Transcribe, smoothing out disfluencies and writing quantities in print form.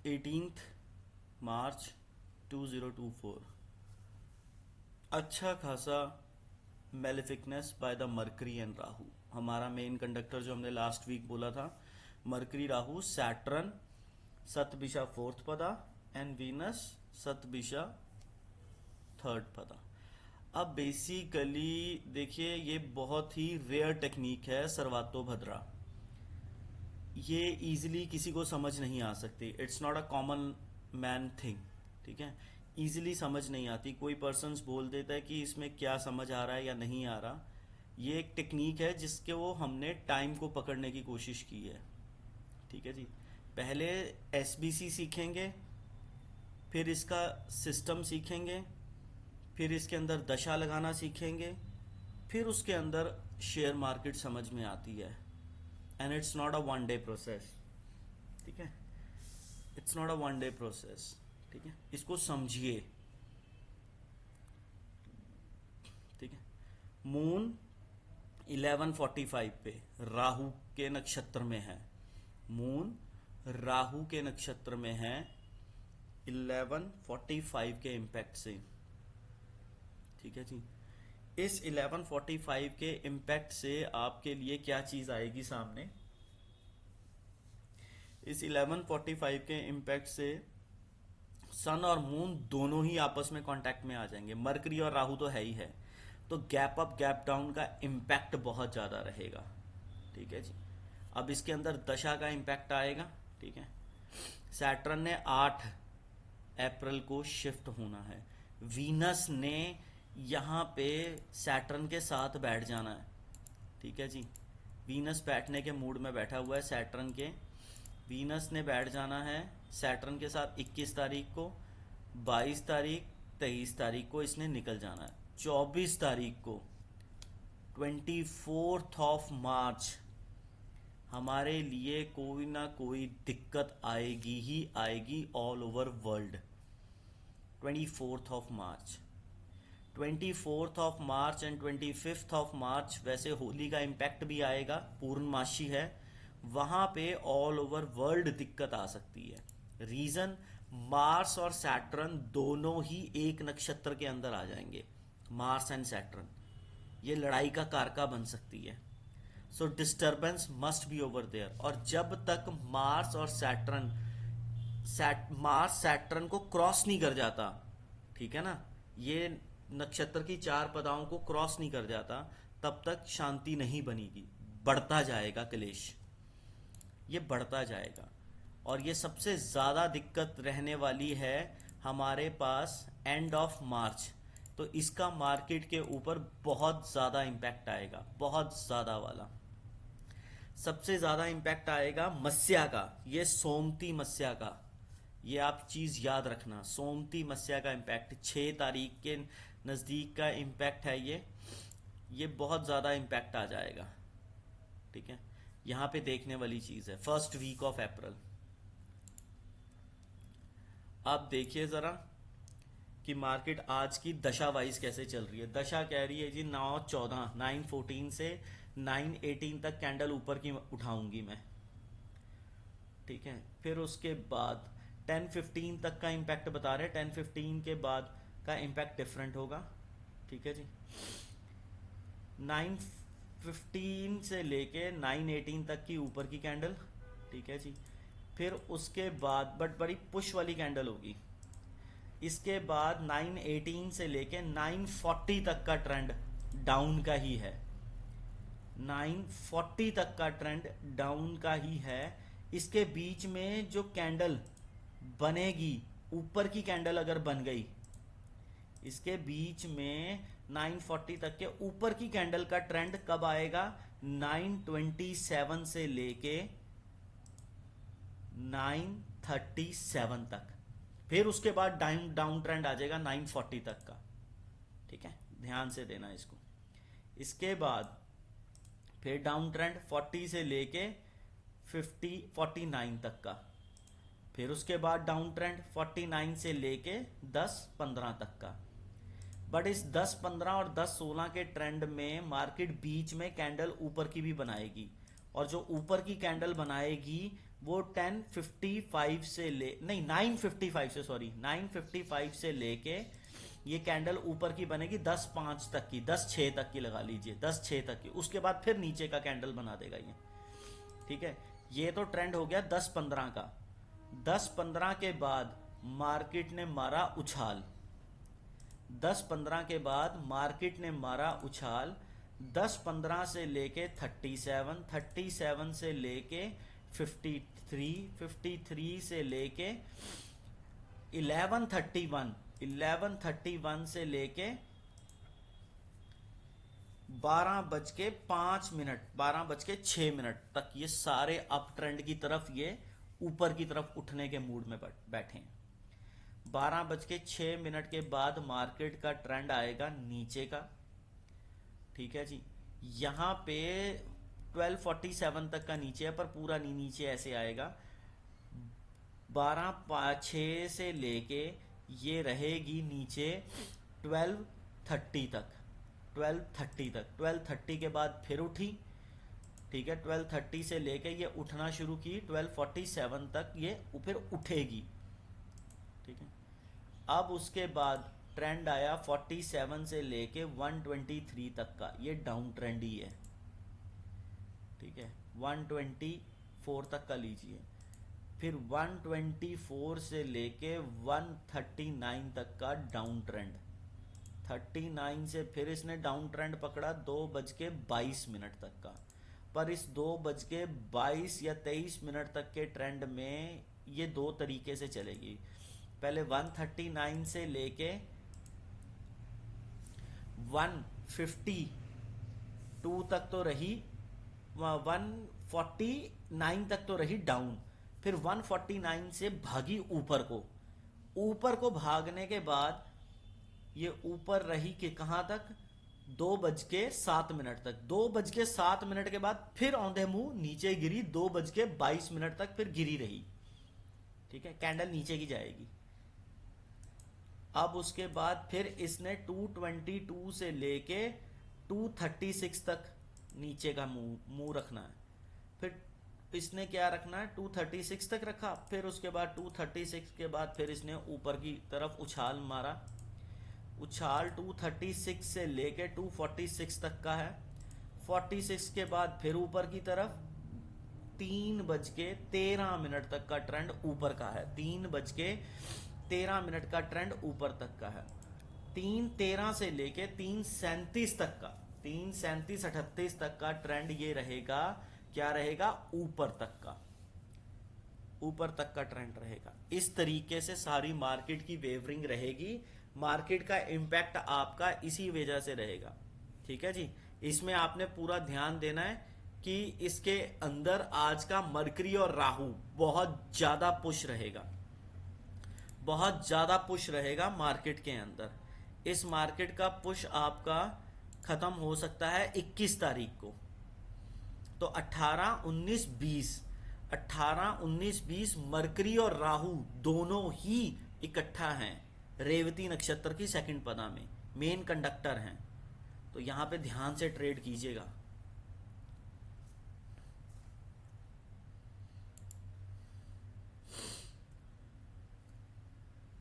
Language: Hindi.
18 मार्च 2024। अच्छा खासा maleficness by the Mercury and Rahu. हमारा मेन कंडक्टर जो हमने लास्ट वीक बोला था, Mercury Rahu Saturn Shatabhisha fourth pada and Venus Shatabhisha third pada. अब बेसिकली देखिए, ये बहुत ही रेयर टेक्निक है सर्वातोभद्रा। ये इजीली किसी को समझ नहीं आ सकती। It's not a common man thing. ठीक है, इजीली समझ नहीं आती। कोई पर्सन्स बोल देता है कि इसमें क्या समझ आ रहा है या नहीं आ रहा। ये एक टेक्निक है जिसके वो हमने टाइम को पकड़ने की कोशिश की है। ठीक है जी, पहले एसबीसी सीखेंगे, फिर इसका सिस्टम सीखेंगे, फिर इसके अंदर दशा लगाना सीखेंगे, फिर उसके अंदर शेयर मार्केट समझ में आती है। And it's not a one day process. ठीक है, it's not a one day process. ठीक है, इसको समझिए। ठीक है, मून 11:45 पे राहु के नक्षत्र में है। मून राहु के नक्षत्र में है 11:45 के इम्पैक्ट से। ठीक है जी, इस 11:45 के इम्पैक्ट से आपके लिए क्या चीज आएगी सामने। इस 11:45 के इम्पैक्ट से सन और मून दोनों ही आपस में कांटेक्ट में आ जाएंगे। मरकरी और राहु तो है ही है, तो गैप अप गैप डाउन का इम्पैक्ट बहुत ज्यादा रहेगा। ठीक है जी, अब इसके अंदर दशा का इम्पैक्ट आएगा। ठीक है, सैटर्न ने 8 अप्रैल को शिफ्ट होना है। वीनस ने यहाँ पे सैटर्न के साथ बैठ जाना है। ठीक है जी, वीनस बैठने के मूड में बैठा हुआ है सैटर्न के। वीनस ने बैठ जाना है सैटर्न के साथ 21 तारीख को। 22 तारीख 23 तारीख को इसने निकल जाना है। 24 तारीख को 24 हमारे लिए कोई ना कोई दिक्कत आएगी ही आएगी all over world. 24 March and 25 वैसे होली का इम्पैक्ट भी आएगा, पूर्णमासी है, वहां पे ऑल ओवर वर्ल्ड दिक्कत आ सकती है। रीजन, मार्स और सैटर्न दोनों ही एक नक्षत्र के अंदर आ जाएंगे। मार्स एंड सैटर्न ये लड़ाई का कारका बन सकती है। So disturbance must be over there. और जब तक मार्स सैटर्न को क्रॉस नहीं कर जाता, ठीक है ना, ये नक्षत्र की 4 पदाओं को क्रॉस नहीं कर जाता, तब तक शांति नहीं बनेगी। बढ़ता जाएगा क्लेश, ये बढ़ता जाएगा। और ये सबसे ज्यादा दिक्कत रहने वाली है हमारे पास एंड ऑफ मार्च। तो इसका मार्केट के ऊपर बहुत ज्यादा इंपैक्ट आएगा, बहुत ज्यादा वाला। सबसे ज्यादा इंपैक्ट आएगा मस्या का, ये सोमती मस्या का। ये आप चीज याद रखना, सोमती मस्या का इंपैक्ट 6 तारीख के नजदीक का इंपैक्ट है ये बहुत ज्यादा इंपैक्ट आ जाएगा। ठीक है, यहां पे देखने वाली चीज है फर्स्ट वीक ऑफ अप्रैल। आप देखिए जरा कि मार्केट आज की दशा वाइज कैसे चल रही है। दशा कह रही है जी 9/14 से 9/18 तक कैंडल ऊपर की उठाऊंगी मैं। ठीक है, फिर उसके बाद 10:15 तक का इंपैक्ट बता रहे हैं। 10:15 के बाद का इंपैक्ट डिफरेंट होगा। ठीक है जी, 9:15 से लेके 9:18 तक की ऊपर की कैंडल। ठीक है जी, फिर उसके बाद बट बड़ी पुश वाली कैंडल होगी। इसके बाद 9:18 से लेके 9:40 तक का ट्रेंड डाउन का ही है। 9:40 तक का ट्रेंड डाउन का ही है। इसके बीच में जो कैंडल बनेगी, ऊपर की कैंडल अगर बन गई, इसके बीच में 9:40 तक के ऊपर की कैंडल का ट्रेंड कब आएगा, 9:27 से लेके 9:37 तक। फिर उसके बाद डाउन ट्रेंड आ जाएगा 9:40 तक का। ठीक है, ध्यान से देना इसको। इसके बाद फिर डाउन ट्रेंड 40 से लेके 49 तक का। फिर उसके बाद डाउन ट्रेंड 49 से लेके 10-15 तक का। बट इस 10-15 और 10-16 के ट्रेंड में मार्केट बीच में कैंडल ऊपर की भी बनाएगी। और जो ऊपर की कैंडल बनाएगी वो 10:55 से ले नहीं 9:55 से, सॉरी 9:55 से लेके ये कैंडल ऊपर की बनेगी 10:05 तक की, 10:06 तक की लगा लीजिए, 10:06 तक की। उसके बाद फिर नीचे का कैंडल बना देगा ये। ठीक है, ये तो ट्रेंड हो गया 10:15 का। 10:15 के बाद मार्केट ने मारा उछाल। 10:15 के बाद मार्केट ने मारा उछाल। 10:15 से लेके 37, 37 से लेके 53, 53 से लेके 11:31, 11:31 से लेके 12:05, 12:06 तक ये सारे अप ट्रेंड की तरफ, ये ऊपर की तरफ उठने के मूड में बैठे हैं। 12:06 के बाद मार्केट का ट्रेंड आएगा नीचे का। ठीक है जी, यहां पे 12:47 तक का नीचे है, पर पूरा नहीं नीचे ऐसे आएगा। 12:06 से लेके ये रहेगी नीचे 12:30 तक, 12:30 तक। 12:30 के बाद फिर उठी। ठीक है, 12:30 से लेके ये उठना शुरू की, 12:47 तक ये फिर उठेगी। ठीक है, अब उसके बाद ट्रेंड आया 47 से लेके 123 तक का, ये डाउन ट्रेंड ही है। ठीक है, 124 तक का लीजिए, फिर 124 से लेके 139 तक का डाउन ट्रेंड। 39 से फिर इसने डाउन ट्रेंड पकड़ा 2:22 तक का। पर इस 2:22 या 23 तक के ट्रेंड में ये दो तरीके से चलेगी। पहले 139 से लेके 152 तक तो रही, 149 तक तो रही डाउन, फिर 149 से भागी ऊपर को। ऊपर को भागने के बाद ये ऊपर रही कि कहां तक, 2:07 तक। 2:07 के बाद फिर औंधे मुंह नीचे गिरी, 2:22 तक फिर गिरी रही। ठीक है, कैंडल नीचे की जाएगी। अब उसके बाद फिर इसने 222 से लेके 236 तक नीचे का मुंह रखना है। फिर इसने क्या रखना है, 236 तक रखा। फिर उसके बाद 236 के बाद फिर इसने ऊपर की तरफ उछाल मारा। उछाल 236 से लेके 246 तक का है। 46 के बाद फिर ऊपर की तरफ 3:13 तक का ट्रेंड ऊपर का है। 3:13 का ट्रेंड ऊपर तक का है। 3:13 से लेके 3:37 तक का, 3:37-38 तक का ट्रेंड ये रहेगा। क्या रहेगा, ऊपर तक का, ऊपर तक का ट्रेंड रहेगा। इस तरीके से सारी मार्केट की वेवरिंग रहेगी। मार्केट का इंपैक्ट आपका इसी वजह से रहेगा। ठीक है जी, इसमें आपने पूरा ध्यान देना है कि इसके अंदर आज का मरकरी और राहु बहुत ज्यादा पुश रहेगा, बहुत ज्यादा पुश रहेगा मार्केट के अंदर। इस मार्केट का पुश आपका खत्म हो सकता है 21 तारीख को। तो 18, 19, 20, 18, 19, 20 मरकरी और राहु दोनों ही इकट्ठा हैं रेवती नक्षत्र की सेकंड पदा में, मेन कंडक्टर हैं। तो यहां पे ध्यान से ट्रेड कीजिएगा।